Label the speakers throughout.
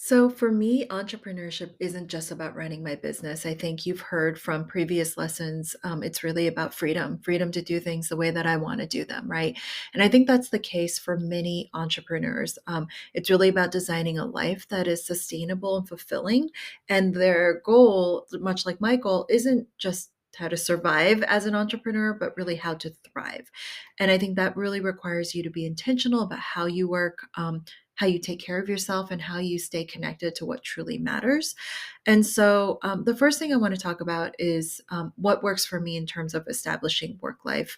Speaker 1: So for me, entrepreneurship isn't just about running my business. I think you've heard from previous lessons. It's really about freedom to do things the way that I want to do them, right? And I think that's the case for many entrepreneurs. It's really about designing a life that is sustainable and fulfilling. And their goal, much like my goal, isn't just how to survive as an entrepreneur, but really how to thrive. And I think that really requires you to be intentional about how you work, how you take care of yourself, and how you stay connected to what truly matters. And so, the first thing I want to talk about is what works for me in terms of establishing work life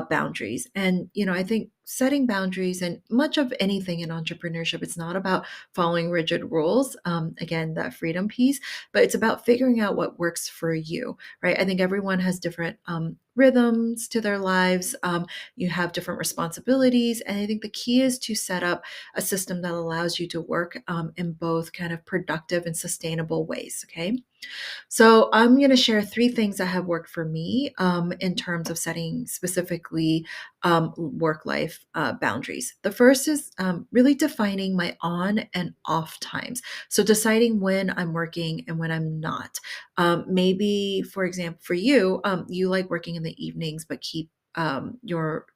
Speaker 1: boundaries. And, I think setting boundaries and much of anything in entrepreneurship, it's not about following rigid rules. Again, that freedom piece, but it's about figuring out what works for you, right? I think everyone has different rhythms to their lives. You have different responsibilities. And I think the key is to set up a system that allows you to work in both kind of productive and sustainable ways. Okay. So I'm going to share three things that have worked for me in terms of setting specifically work life boundaries. The first is really defining my on and off times. So deciding when I'm working and when I'm not. Maybe, for example, for you, you like working in the evenings, but keep your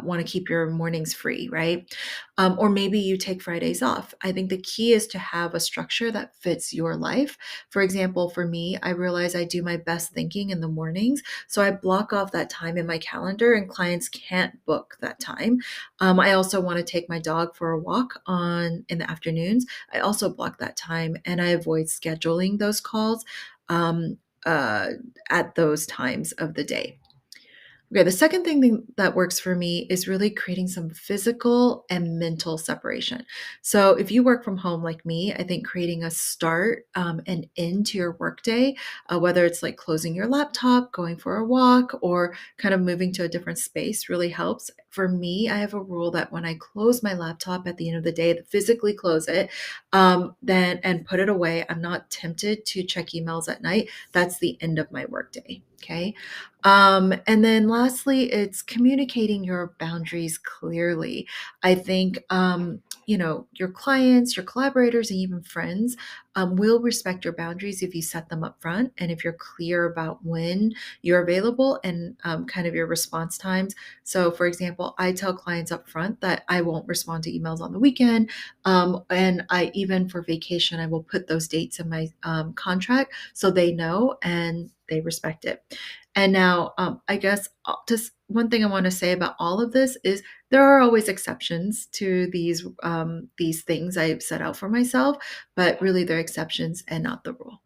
Speaker 1: want to keep your mornings free, right? Or maybe you take Fridays off. I think the key is to have a structure that fits your life. For example, for me, I realize I do my best thinking in the mornings. So I block off that time in my calendar, and clients can't book that time. I also want to take my dog for a walk on in the afternoons. I also block that time, and I avoid scheduling those calls um, uh, at those times of the day. Okay, the second thing that works for me is really creating some physical and mental separation. So, if you work from home like me, I think creating a start and end to your workday, whether it's like closing your laptop, going for a walk, or kind of moving to a different space, really helps. For me, I have a rule that when I close my laptop at the end of the day, physically close it, then and put it away, I'm not tempted to check emails at night. That's the end of my workday. Okay. And then lastly, it's communicating your boundaries clearly. I think, your clients, your collaborators, and even friends will respect your boundaries if you set them up front and if you're clear about when you're available and kind of your response times. So, for example, I tell clients up front that I won't respond to emails on the weekend. And I, even for vacation, I will put those dates in my contract so they know and they respect it. And now, I guess just one thing I want to say about all of this is there are always exceptions to these things I've set out for myself, but really they're exceptions and not the rule.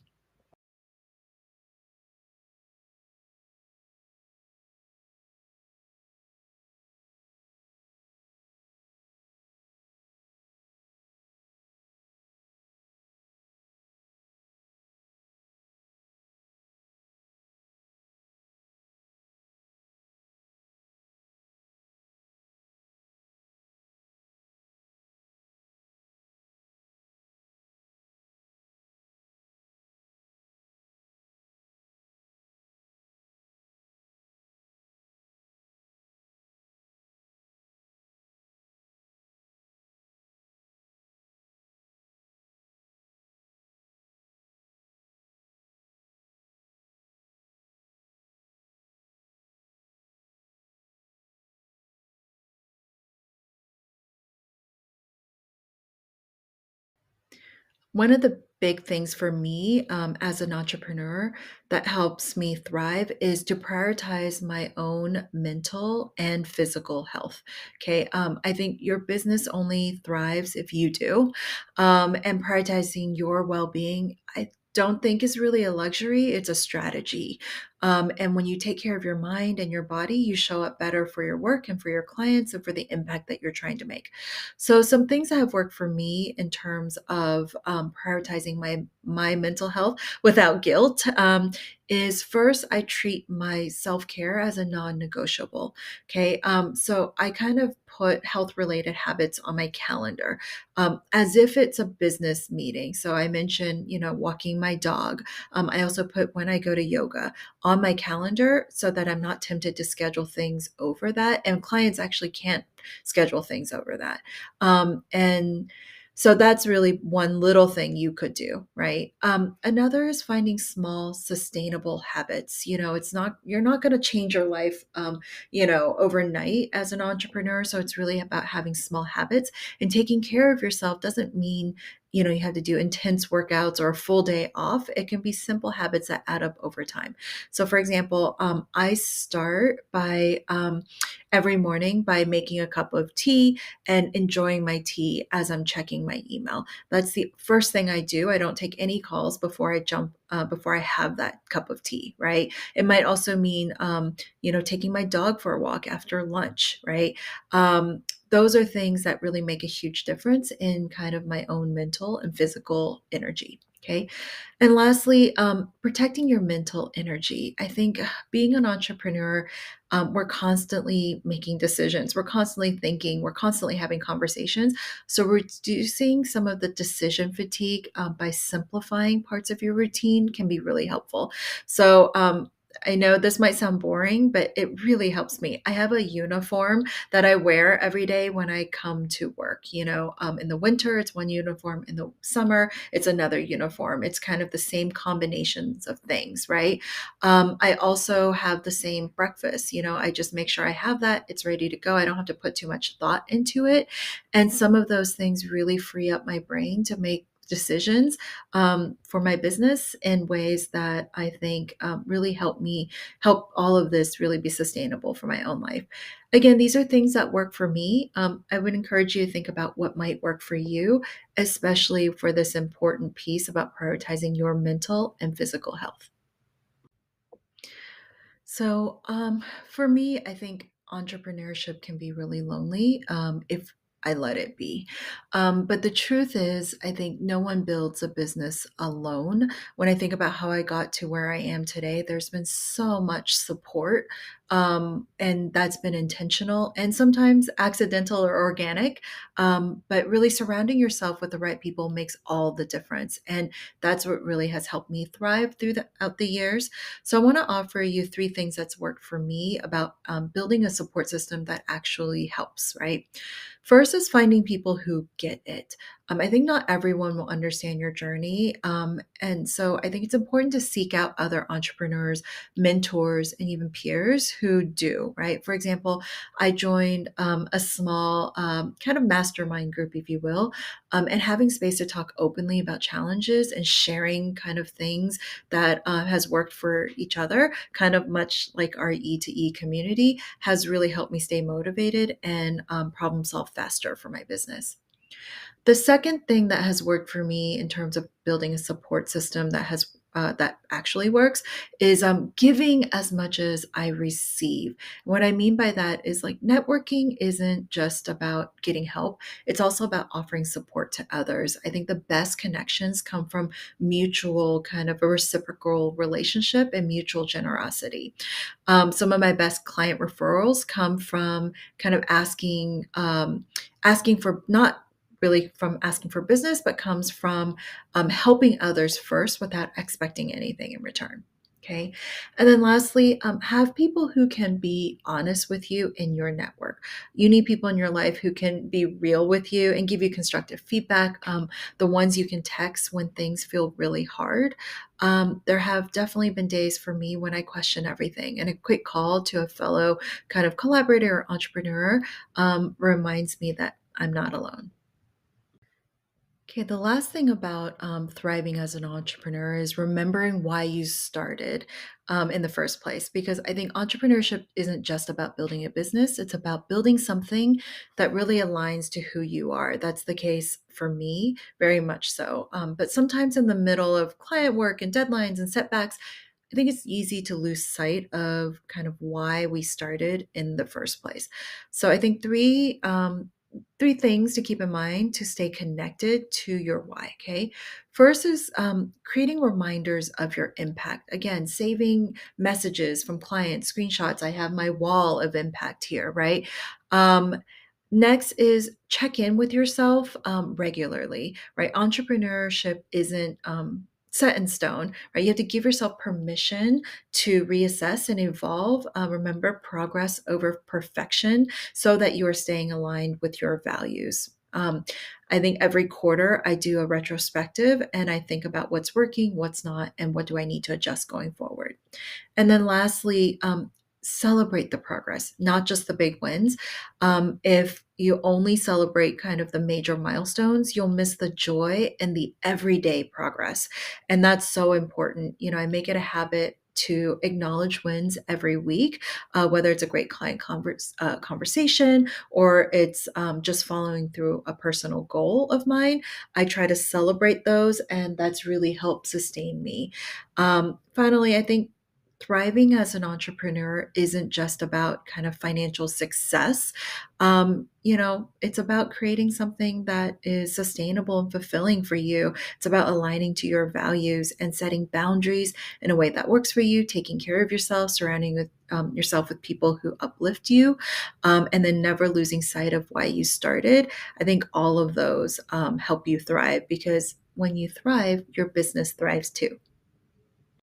Speaker 1: One of the big things for me as an entrepreneur that helps me thrive is to prioritize my own mental and physical health. Okay. I think your business only thrives if you do. And prioritizing your well being, I don't think is really a luxury, it's a strategy. And when you take care of your mind and your body, you show up better for your work and for your clients and for the impact that you're trying to make. So some things that have worked for me in terms of prioritizing my mental health without guilt is first I treat my self care as a non-negotiable. Okay, so I kind of put health related habits on my calendar as if it's a business meeting. So I mentioned, walking my dog. I also put when I go to yoga on my calendar so that I'm not tempted to schedule things over that. And clients actually can't schedule things over that. And So that's really one little thing you could do, right? Another is finding small, sustainable habits. It's not you're not going to change your life, overnight as an entrepreneur. So it's really about having small habits, and taking care of yourself doesn't mean you have to do intense workouts or a full day off. It can be simple habits that add up over time. So, for example, I start by every morning by making a cup of tea and enjoying my tea as I'm checking my email. That's the first thing I do. I don't take any calls before I have that cup of tea, right? It might also mean, taking my dog for a walk after lunch, right? Those are things that really make a huge difference in kind of my own mental and physical energy. Okay. And lastly, protecting your mental energy. I think being an entrepreneur, we're constantly making decisions, we're constantly thinking, we're constantly having conversations. So, reducing some of the decision fatigue by simplifying parts of your routine can be really helpful. So, I know this might sound boring, but it really helps me. I have a uniform that I wear every day when I come to work. In the winter, it's one uniform. In the summer, it's another uniform. It's kind of the same combinations of things, right? I also have the same breakfast. I just make sure I have that. It's ready to go. I don't have to put too much thought into it. And some of those things really free up my brain to make decisions for my business in ways that I think really help all of this really be sustainable for my own life. Again, these are things that work for me. I would encourage you to think about what might work for you, especially for this important piece about prioritizing your mental and physical health. So, for me, I think entrepreneurship can be really lonely if I let it be. But the truth is, I think no one builds a business alone. When I think about how I got to where I am today, there's been so much support, and that's been intentional and sometimes accidental or organic. But really surrounding yourself with the right people makes all the difference. And that's what really has helped me thrive throughout the years. So I want to offer you three things that's worked for me about building a support system that actually helps, right? First is finding people who get it. I think not everyone will understand your journey. And so I think it's important to seek out other entrepreneurs, mentors, and even peers who do, right? For example, I joined a small kind of mastermind group, if you will, and having space to talk openly about challenges and sharing kind of things that has worked for each other, kind of much like our E2E community, has really helped me stay motivated and problem solve faster for my business. The second thing that has worked for me in terms of building a support system that actually works is giving as much as I receive. What I mean by that is like networking isn't just about getting help; it's also about offering support to others. I think the best connections come from mutual kind of a reciprocal relationship and mutual generosity. Some of my best client referrals come from kind of asking for not really from asking for business, but comes from helping others first without expecting anything in return. Okay. And then lastly, have people who can be honest with you in your network. You need people in your life who can be real with you and give you constructive feedback, the ones you can text when things feel really hard. There have definitely been days for me when I question everything, and a quick call to a fellow kind of collaborator or entrepreneur reminds me that I'm not alone. Okay, the last thing about thriving as an entrepreneur is remembering why you started in the first place. Because I think entrepreneurship isn't just about building a business, it's about building something that really aligns to who you are. That's the case for me, very much so. But sometimes in the middle of client work and deadlines and setbacks, I think it's easy to lose sight of kind of why we started in the first place. So I think three things to keep in mind to stay connected to your why. Okay, first is creating reminders of your impact. Again, saving messages from clients, screenshots. I have my wall of impact here, right? Um, Next is check in with yourself regularly, right? Entrepreneurship isn't set in stone, right? You have to give yourself permission to reassess and evolve. Remember, progress over perfection so that you are staying aligned with your values. I think every quarter I do a retrospective and I think about what's working, what's not, and what do I need to adjust going forward. And then lastly, celebrate the progress, not just the big wins. If you only celebrate kind of the major milestones, you'll miss the joy and the everyday progress. And that's so important. I make it a habit to acknowledge wins every week, whether it's a great client conversation or it's just following through a personal goal of mine. I try to celebrate those, and that's really helped sustain me. Finally, I think thriving as an entrepreneur isn't just about kind of financial success. It's about creating something that is sustainable and fulfilling for you. It's about aligning to your values and setting boundaries in a way that works for you, taking care of yourself, surrounding yourself with people who uplift you, and then never losing sight of why you started. I think all of those help you thrive because when you thrive, your business thrives too.